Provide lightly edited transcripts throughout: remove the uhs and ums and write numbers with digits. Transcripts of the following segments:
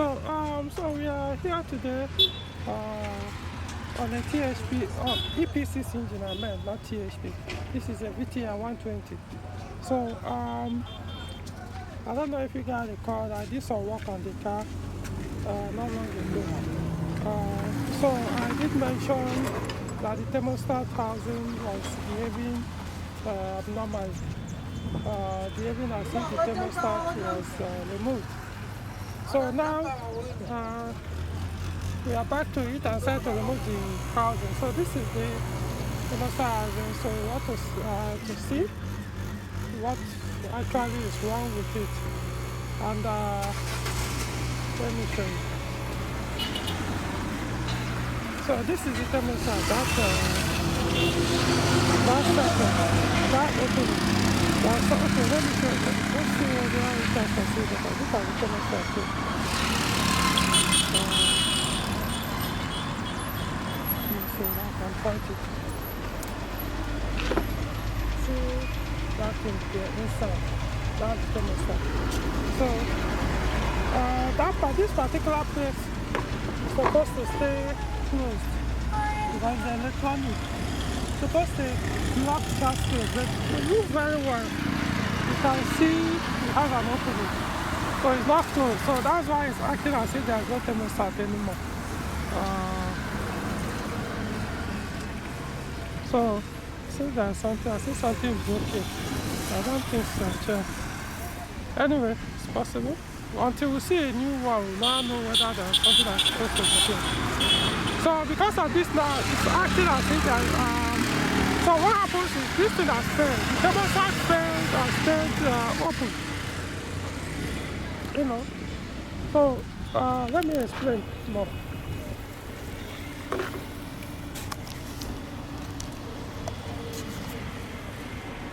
So we are here today on a THP EPC engine. I meant not THP. This is a VTR 120. So I don't know if you guys recall I did some work on the car not long ago. So I did mention that the thermostat housing was behaving abnormally, behaving as if the thermostat was removed. So now we are back to it and trying to remove the housing. So this is the thermostat housing. So we want to see what actually is wrong with it. And let me show you. So this is the thermostat. That's that opening. That's okay. Let me show you. Let's see whether you can see that. Look at the thermostat too. So I can point it. See that thing there inside. That's the thermostat. So this particular place is supposed to stay closed because the electronic is supposed to lock that space. But if you look very well, you can see it has an opening. So it's not closed. So that's why it's acting as if there's no thermostat anymore. So since there's something, I see something broken. I don't think so. Anyway, it's possible. Until we see a new one, we'll now know whether there's something that's supposed to be here. So because of this now, it's acting as if there so what happens is this thing has failed. The thermostat failed and stayed open. You know. So let me explain more.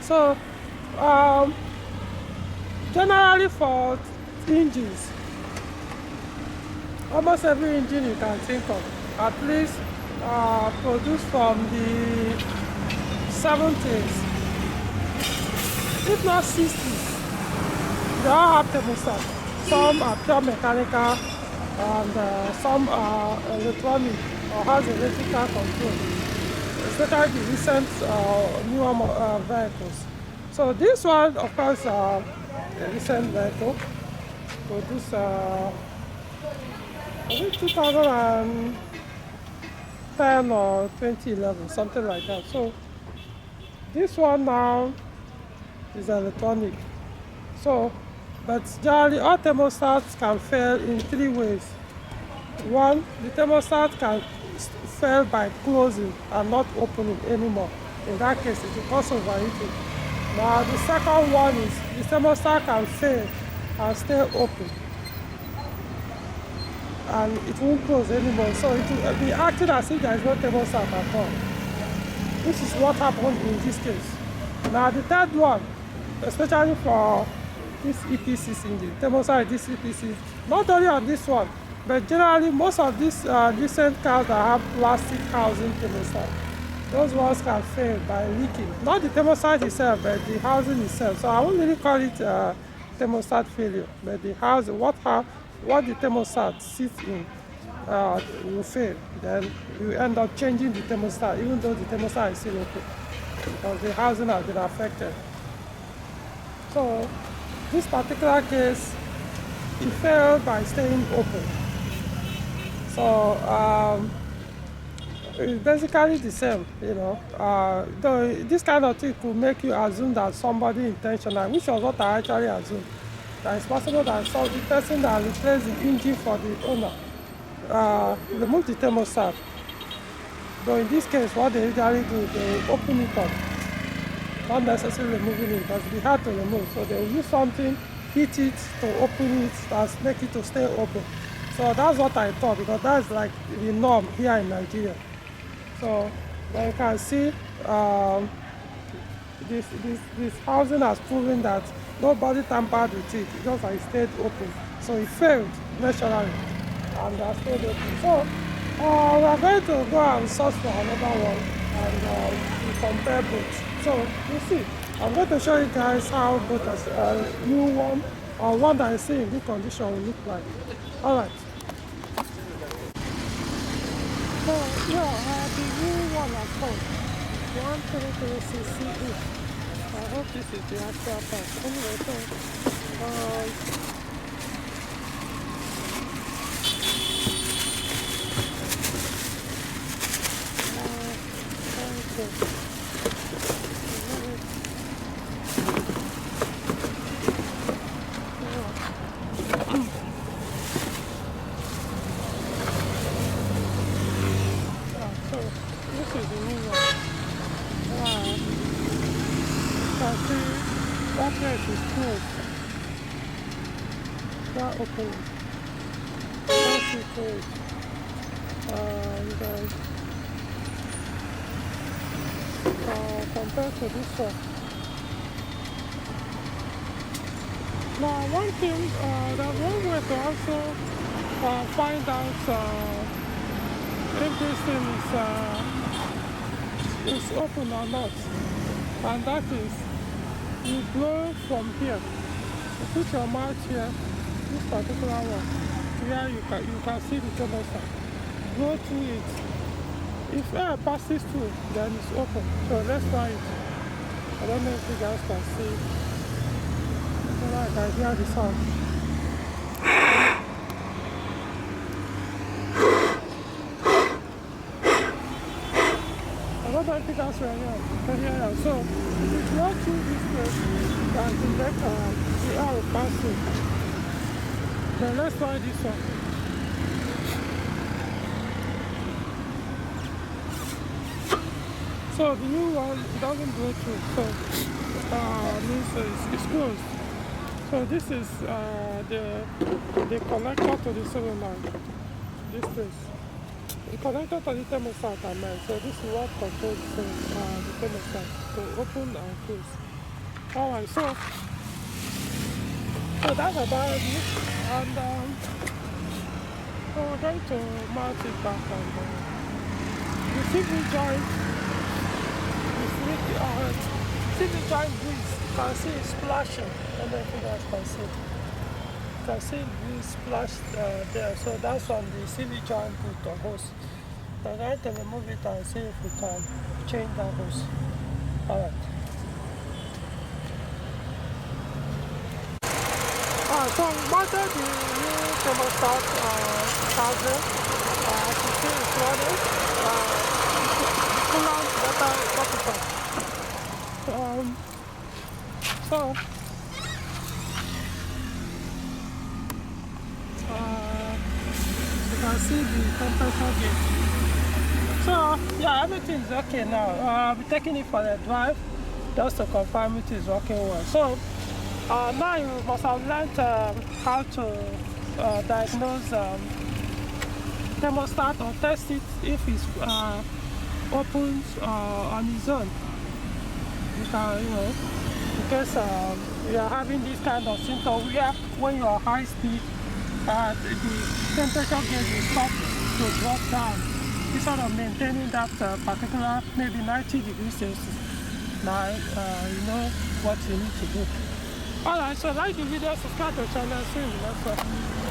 So generally for engines, almost every engine you can think of, at least produced from the 70s, if not 60s, they all have thermostat. Some are pure mechanical and some are electronic or has electrical control, especially the recent newer vehicles. So this one, of course, a recent vehicle produced I think 2010 or 2011, something like that. So this one now is electronic. So, but generally all thermostats can fail in three ways. One, the thermostat can fail by closing and not opening anymore. In that case, it's because of overheating. Now the second one is the thermostat can fail and stay open, and it won't close anymore. So it will be acting as if there is no thermostat at all. This is what happened in this case. Now the third one, especially for this EPC engine, thermostat this EPC, not only on this one, but generally most of these recent cars that have plastic housing thermostat, those ones can fail by leaking. Not the thermostat itself, but the housing itself. So I won't really call it thermostat failure, but the housing, what the thermostat sits in will fail. Then you end up changing the thermostat, even though the thermostat is still okay, because the housing has been affected. So this particular case, it failed by staying open. So it's basically the same, you know. Though this kind of thing could make you assume that somebody intentional, which was what I actually assumed. That it's possible that the person that replaced the engine for the owner remove the thermostat. But in this case, what they usually do, they open it up, not necessarily removing it, because it's hard to remove. So they use something, heat it to open it, and make it to stay open. So that's what I thought, because that's like the norm here in Nigeria. So you can see this housing has proven that nobody tampered with it, just like it stayed open. So it failed naturally and stayed open. So we are going to go and search for another one and compare both. So you see, I'm going to show you guys how both as a new one or one that is still in good condition will look like. Alright. So yeah, the new one has come. 1336CE. I hope this is the actual part. Anyway, so okay. So this is the new one. You can see that place is closed. That open. That's it closed. And compared to this one. Now one thing, there's one way to also find out if this thing is open or not, and that is you blow from here. You put your mouth here, this particular one, here you can see the thermostat. Blow through it. If air passes through, then it's open. So let's try it. I don't know if you guys can see. I can hear the sound. I don't know if you guys can hear it. So if you walk through this place, and to let the air will pass through. Then let's try this one. So the new one doesn't blow through, so means it's closed. So this is the connector to the solenoid. This is the connector to the thermostat, I meant. So this is what controls the thermostat to open and close. Alright, so that's about it. And so we're going to mount it back and the CV joint. See the giant breeze, you can see it splashing. I don't know if you guys can see. You can see breeze splashed there, so that's on the CV joint boot or hose. I'm going to remove it and see if we can change that hose. Alright. So we mounted the new thermostat charger. As you see, it's running. Coolant water button. So you can see the temperature gauge. So yeah, everything is okay now. I'll be taking it for a drive just to confirm it is working well. So now you must have learned how to diagnose thermostat or test it if it's opens on its own. You can, in case you are having this kind of symptom where when you are high speed, the temperature gauge will stop to drop down instead of maintaining that particular maybe 90 degrees Celsius. Now you know what you need to do. Alright, so like the video, subscribe to the channel, see you in the next one.